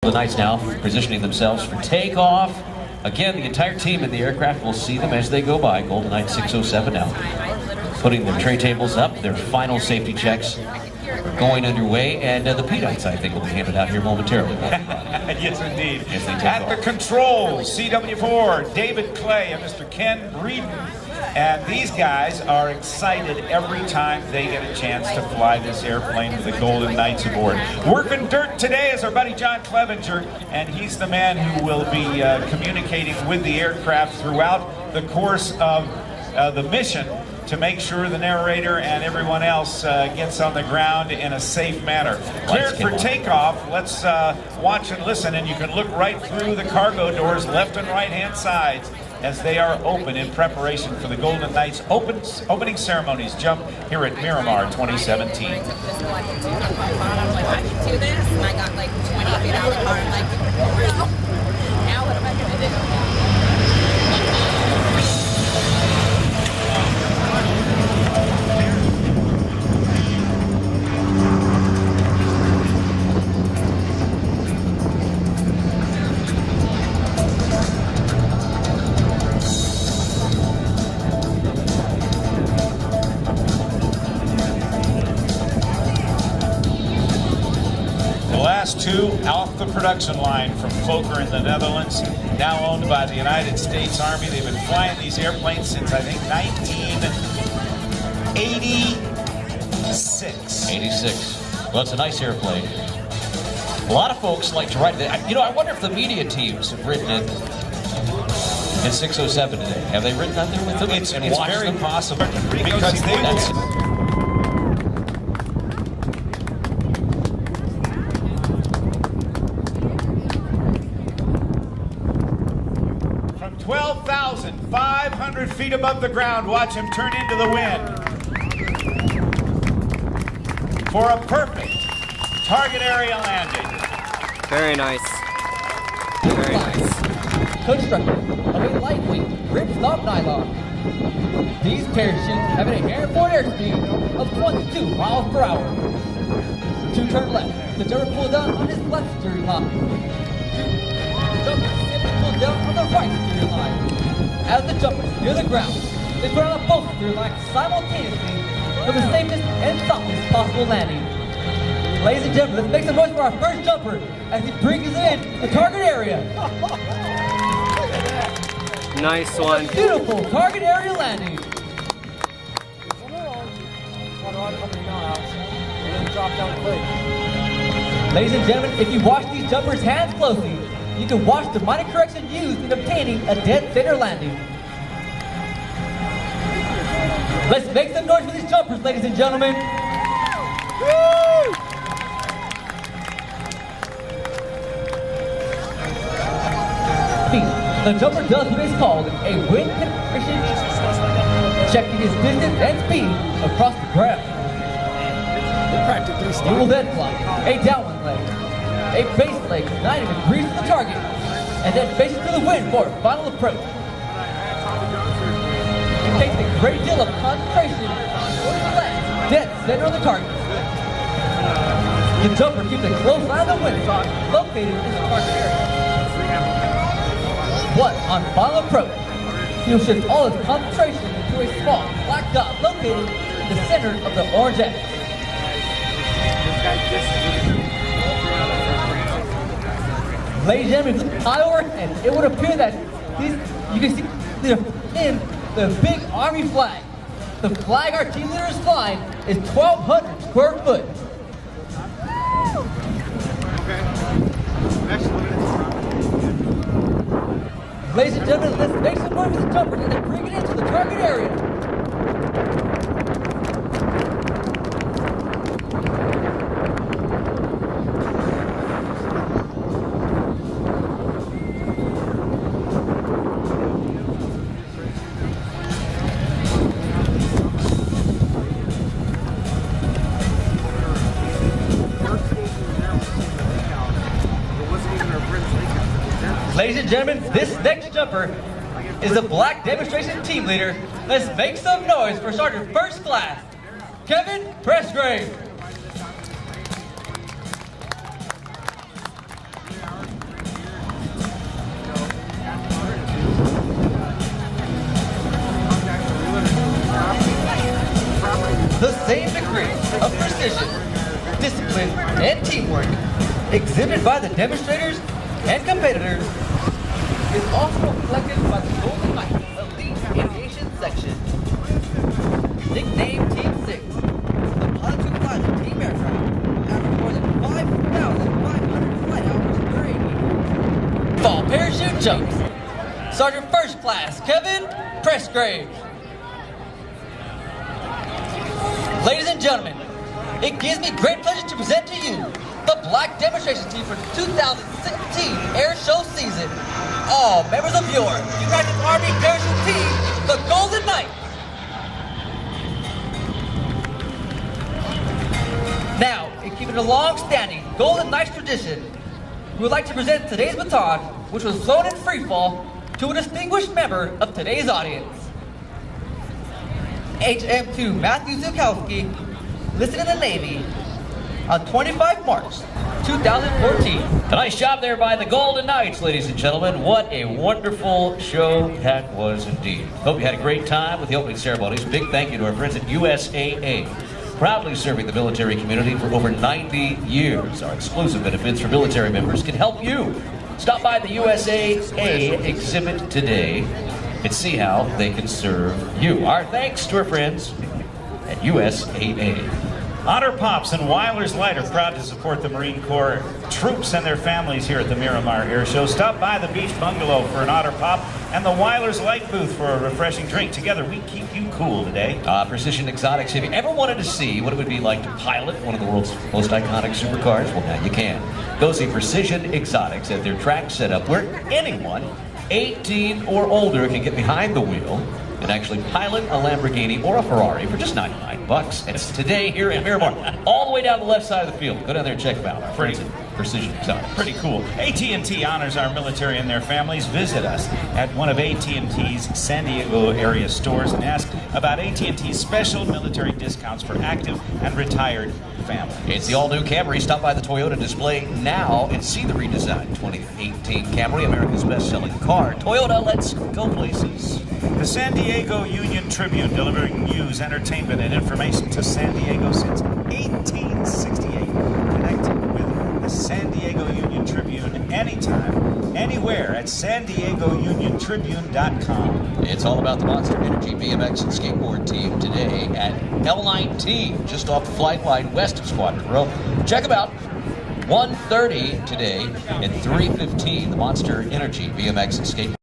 The Knights now positioning themselves for takeoff. Again, the entire team in the aircraft will see them as they go by. Golden Knight 607 now putting their tray tables up. Their final safety checks are going underway, and the P-Knights, I think, will be handed out here momentarily. Yes, indeed. As they take At off. the controls, CW4, David Clay and Mr. Ken Breeden. And these guys are excited every time they get a chance to fly this airplane with the Golden Knights aboard. Working dirt today is our buddy John Clevenger, and he's the man who will be communicating with the aircraft throughout the course of the mission to make sure the narrator and everyone else gets on the ground in a safe manner. Cleared for takeoff. Let's watch and listen, and you can look right through the cargo doors, left and right hand sides, as they are open in preparation for the Golden Knights opening ceremonies jump here at Miramar 2017. I do this, and I got like 20 feet out of the car. I'm like, no. Now what am I going to do? Two off the production line from Fokker in the Netherlands, now owned by the United States Army. They've been flying these airplanes since, I think, 1986. 86. Well, it's a nice airplane. A lot of folks like to write it. You know, I wonder if the media teams have written it in 607 today. Have they written out there with them? It's very possible. Because they That's from 12,500 feet above the ground, watch him turn into the wind for a perfect target area landing. Very nice. Very nice. Constructed of a lightweight ripstop nylon. These parachutes have an airborne airspeed of 22 miles per hour. To turn left, the jumper pulls down on his left steering line. The jumper simply pulls down on the right steering line. As the jumpers near the ground, they put on both steering lines simultaneously for the safest and softest possible landing. Ladies and gentlemen, let's make some noise for our first jumper as he brings us in the target area. Nice one. Beautiful target area landing. Ladies and gentlemen, if you watch these jumpers' hands closely, you can watch the minor correction used in obtaining a dead center landing. Let's make some noise for these jumpers, ladies and gentlemen. Woo! The jumper does what is called a wind penetration, checking his distance and speed across the ground. He will then fly a downwind leg, a base leg 90 degrees to the target, and then face it to the wind for final approach. It takes a great deal of concentration for the land dead center of the target. The jumper keeps a close eye on the wind sock located in the target area. But on final approach, he'll shift all his concentration into a small black dot located in the center of the orange X. Ladies and gentlemen, look high overhead, it would appear that you can see in the big Army flag. The flag our team leader is flying is 1,200 square foot. Ladies and gentlemen, let's make some noise with the jumpers and then bring it into the target area. Ladies and gentlemen, this next jumper is the black demonstration team leader. Let's make some noise for Sergeant First Class, Kevin Pressgrave. same degree of precision, discipline, and teamwork exhibited by the demonstrators and competitors is also reflected by the Golden Knights Elite Aviation Section. Nicknamed Team 6, the pilot who flies the team aircraft average more than 5,500 flight hours per year. Fall parachute jumps. Sergeant First Class Kevin Pressgrave. Ladies and gentlemen, it gives me great pleasure to present to you the Black Demonstration Team for the 2016 Air Show season. All members of your United Army Parachute Team, the Golden Knights. Now, in keeping a long-standing Golden Knights tradition, we would like to present today's baton, which was flown in freefall, to a distinguished member of today's audience. HM2 Matthew Zukowski, listed in the Navy on 25 March 2014. A nice job there by the Golden Knights, ladies and gentlemen. What a wonderful show that was indeed. Hope you had a great time with the opening ceremonies. Big thank you to our friends at USAA, proudly serving the military community for over 90 years. Our exclusive benefits for military members can help you. Stop by the USAA exhibit today and see how they can serve you. Our thanks to our friends at USAA. Honor Pops and Weiler's Light are proud to support the Marine Corps troops and their families here at the Miramar Air Show. Stop by the Beach Bungalow for an Otter Pop and the Weiler's Light booth for a refreshing drink. Together, we keep you cool today. Precision Exotics. If you ever wanted to see what it would be like to pilot one of the world's most iconic supercars, well, now you can. Go see Precision Exotics at their track setup where anyone 18 or older can get behind the wheel and actually pilot a Lamborghini or a Ferrari for just $99. It's today here in Miramar, all the way down the left side of the field. Go down there and check them out. Our friends at Precision Exotics. Pretty cool. AT&T honors our military and their families. Visit us at one of AT&T's San Diego area stores and ask about AT&T's special military discounts for active and retired families. It's the all-new Camry. Stop by the Toyota display now and see the redesigned 2018 Camry, America's best-selling car. Toyota, let's go places. The San Diego Union Tribune, delivering news, entertainment, and information to San Diego since 1868. Connect with the San Diego Union Tribune anytime, anywhere at SanDiegoUnionTribune.com. It's all about the Monster Energy BMX and skateboard team today at L19, just off the flight line west of Squadron Row. Check them out. 1:30 today and 3:15, the Monster Energy BMX and skateboard.